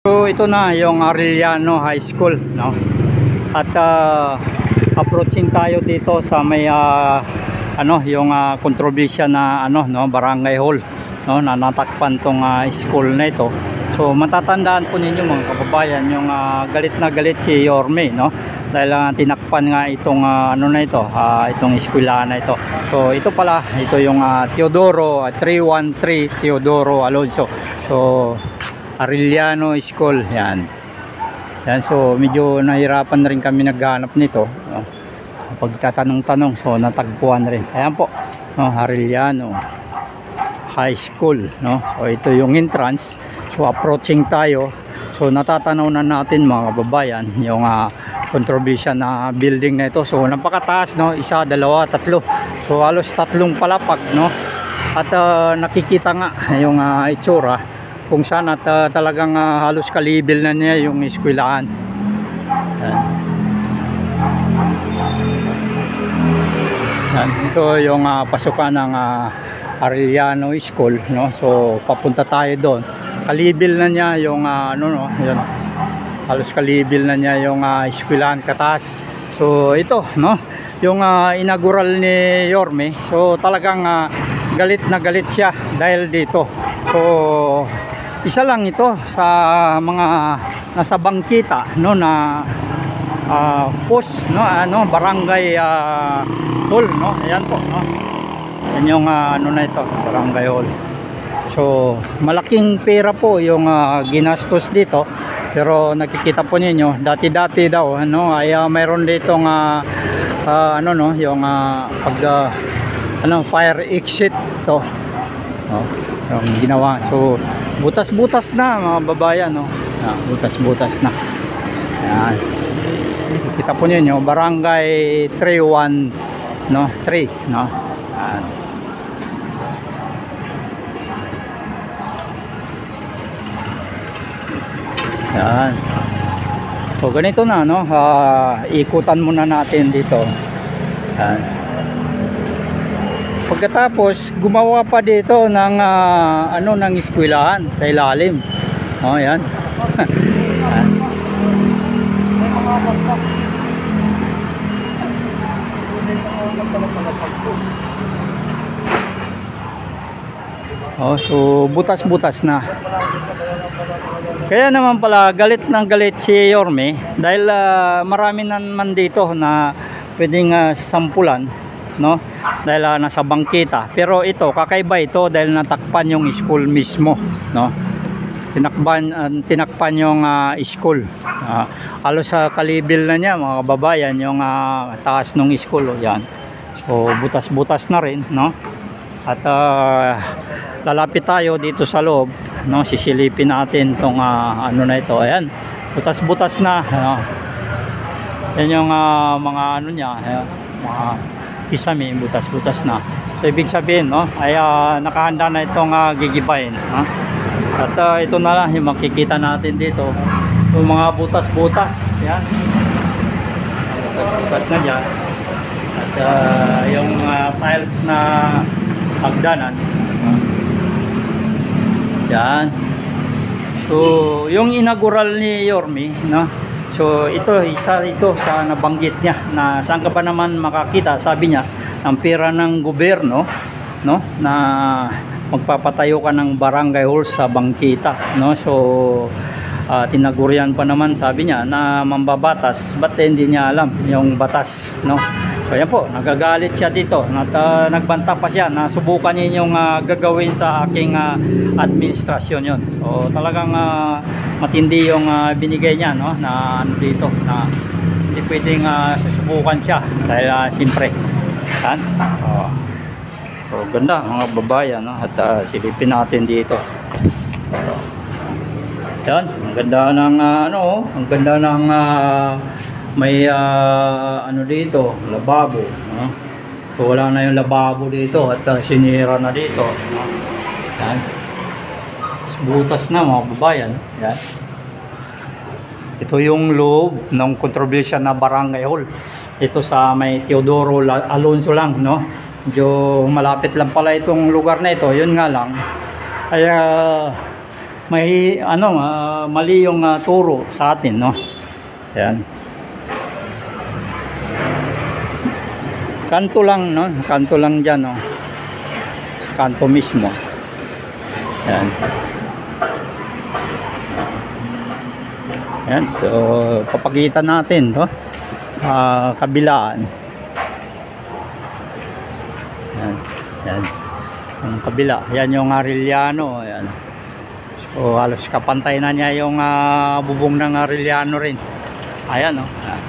So ito na yung Arellano High School, no? At approaching tayo dito sa may yung kontrobersya na no, barangay hall, no, na natakpan tong school na ito. So matatandaan po ninyo mga kababayan yung galit na galit si Yorme, no? Dahil tinakpan nga itong itong eskwelahan na ito. So ito pala, ito yung Teodoro 313 Teodoro Alonso. So Arellano School, yan. So medyo nahirapan na rin kami naghanap nito, no? Pagtatanong-tanong, so natagpuan rin. Ayan po, no, Arellano High School, no? So ito yung entrance. So approaching tayo, so natatanaw na natin mga kababayan yung kontrobersya na building na ito. So napakataas, no? Isa, dalawa, tatlo. So halos tatlong palapag, no? At nakikita nga yung itsura kung saan at talagang halos kalibil na niya yung eskwelahan. Ito yung pasukan ng Arellano School, no? So papunta tayo doon. Kalibil na niya yung yun, halos kalibil na niya yung eskwelahan kataas. So ito, no, yung inaugural ni Yorme. So talagang galit na galit siya dahil dito. So isa lang ito sa mga nasa bangkita, no, na post, no, barangay hall, no. Ayan po, no. Yan yung na ito, barangay hall. So malaking pera po yung ginastos dito, pero nakikita po ninyo dati-dati daw ay mayroon ditong yung fire exit to, no, yung ginawa. So butas-butas na mga babayan, no. Butas-butas na. Ayan. Kita po niyo barangay 313, no. Ayan. Ayan. So ganito na, no. Ikutan muna natin dito. Ayan. Pagkatapos gumawa pa dito ng ng eskwelahan sa ilalim. Oh, yan. Oh, so butas-butas na. Kaya naman pala galit ng galit si Yorme dahil marami naman dito na pwedeng sampulan, no, dahil nasa bangkita. Pero ito kakaiba ito dahil natakpan yung school mismo, no. Tinakpan yung school. Halos sa kalibil na niya mga kababayan yung taas ng school, yan. So butas-butas na rin, no. At lalapit tayo dito sa loob, no. Sisilipin natin tong na ito. Ayan, butas-butas na, no? Yan yung mga niya, mga kisame, butas-butas na. So ibig sabihin, no, ay nakahanda na itong gigibayin, no? At ito na lang yung makikita natin dito, yung mga butas-butas, yan, butas-butas na dyan. At yung tiles na hagdanan, yan. So yung inaugural ni Yorme, no, so isa ito sa nabanggit niya na saan ka pa naman makakita, sabi niya, ang pera ng gobyerno, no, na magpapatayo ka ng barangay hall sa bangkita, no. So tinagurian pa naman, sabi niya, na mambabatas, ba't hindi niya alam yung batas, no. So yan po, nagagalit siya dito at nagbanta pa siya na subukan niya yung gagawin sa aking administrasyon yon. So talagang matindi yung binigay niya, no, na dito, na hindi pwedeng susubukan siya dahil siyempre yan. So ganda mga babayan, no, at silipin natin dito. Yan, ang ganda ng ang ganda ng may dito, lababo, no? So wala na yung lababo dito at sinira na dito, no? Yan. Tapos butas na mga babayan. Yan. Ito yung loob ng kontrobersya na barangay hall. Ito sa may Teodoro Alonso lang, no? Medyo malapit lang pala itong lugar na ito. Yun nga lang, ay may ano, mali yung turo sa atin, no? Ayan. Kanto lang, no? Kanto lang dyan, no? Kanto mismo. Ayan. Ayan. So, papakita natin, to. Kabilaan. Ayan. Ayan. Ang kabila. Ayan yung Arellano. Ayan. So, halos kapantay na niya yung bubong ng Arellano rin. Ayan, no? Ayan.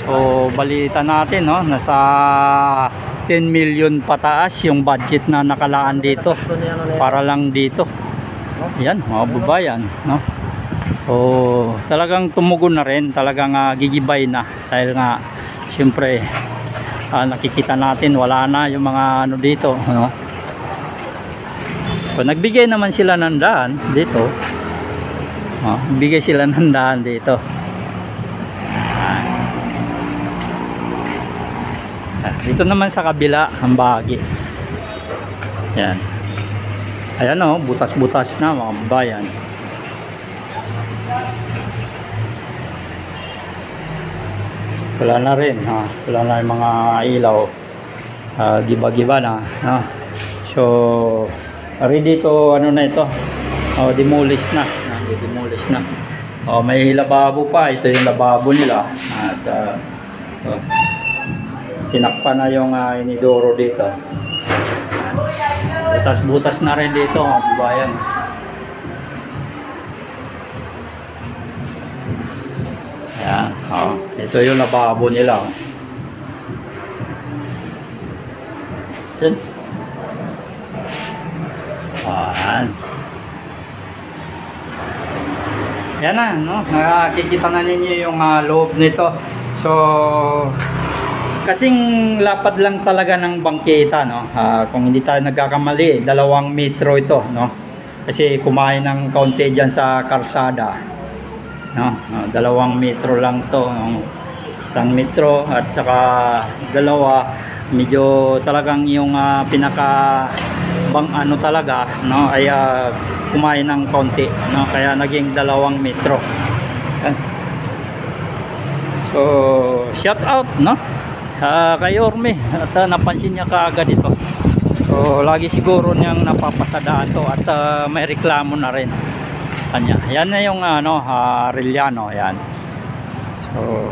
So, balita natin, no? Nasa 10 million pataas yung budget na nakalaan dito. Para lang dito. Ayan, mga babayan, no? So, talagang tumugon na rin. Talagang gigibay na. Dahil nga, siyempre, nakikita natin, wala na yung mga ano dito, no? So, nagbigay naman sila ng daan dito. Nagbigay sila ng daan dito. Dito naman sa kabila ang bahagi. Yan. Ayan, oh, butas-butas na mga bayan. Wala na rin, wala na yung mga ilaw. Giba-giba na, So, ready to, ano na ito, demolish na, demolish na. May lababo pa, ito yung lababo nila. At tinakpan na yung inidoro dito. Butas-butas na rin dito, mga babayan. Ayan, ito yung lababo nila. Yan. Ayan. Yan na, no? Nakikita na ninyo yung loob nito. So, kasing lapad lang talaga ng bangketa, no? Kung hindi tayo nagkakamali, 2 metro ito, no? Kasi kumain ng kaunti dyan sa karsada, no? 2 metro lang to, no? 1 metro at saka 2, medyo talagang yung pinaka ano talaga, no, ay kumain ng kaunti, no? Kaya naging 2 metro. Yan. So, shout out, no? Kay Orme, at napansin niya kaagad ito. So, lagi siguro niyang napapasadaan to at may reklamo na rin kanya. Yan na yung Arellano, yan. So,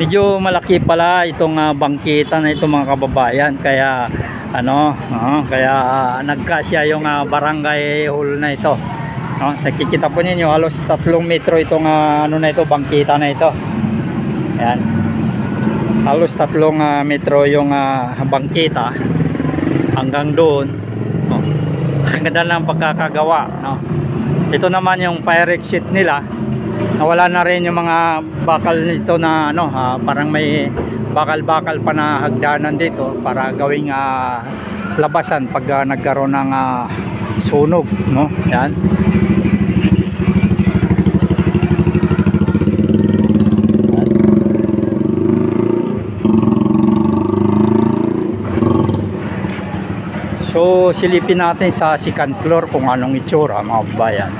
medyo malaki pala itong bangkita na ito, mga kababayan. Kaya kaya nagkasya yung barangay hall na ito, no? Nakikita po ninyo, halos 3 metro itong na ito, bangkita na ito. Ayan, halos 3 metro yung bangkita hanggang doon, no? Ang ganda ng pagkakagawa, no? Ito naman yung fire exit nila. Nawala na rin yung mga bakal nito na parang may bakal-bakal pa na hagdanan dito para gawing labasan pag nagkaroon ng sunog, no? Yan. So, silipin natin sa second floor kung anong itsura, mga bayan.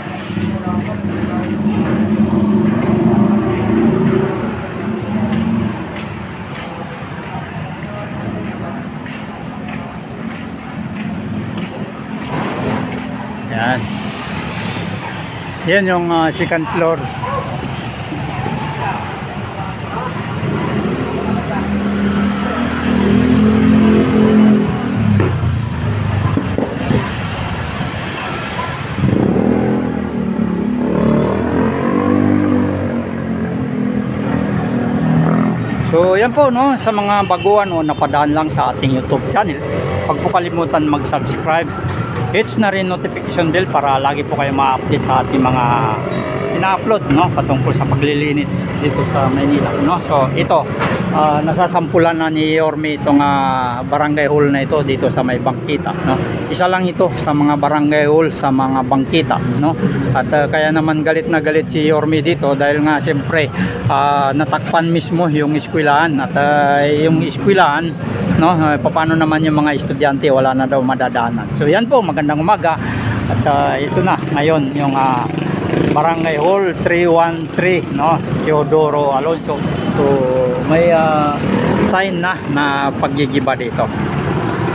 Yan. Yan yung second floor. So yan po, no, sa mga baguhan o napadaan lang sa ating YouTube channel, huwag po kalimutan mag-subscribe, hits na rin notification bell para lagi po kayo ma-update sa ating mga ina-upload, no, patungkol sa paglilinis dito sa Maynila, no. So ito, nasasampulan na ni Yorme itong barangay hall na ito dito sa may Bangkita, no. Isa lang ito sa mga barangay hall sa mga Bangkita, no. At kaya naman galit na galit si Yorme dito dahil nga siyempre natakpan mismo yung eskwelahan at yung eskwelahan, no, paano naman yung mga estudyante, wala na daw madadaanan. So yan po, magandang umaga. At ito na ngayon yung Barangay Hall 313, no, Teodoro Alonso. So may sign na pagigiba dito.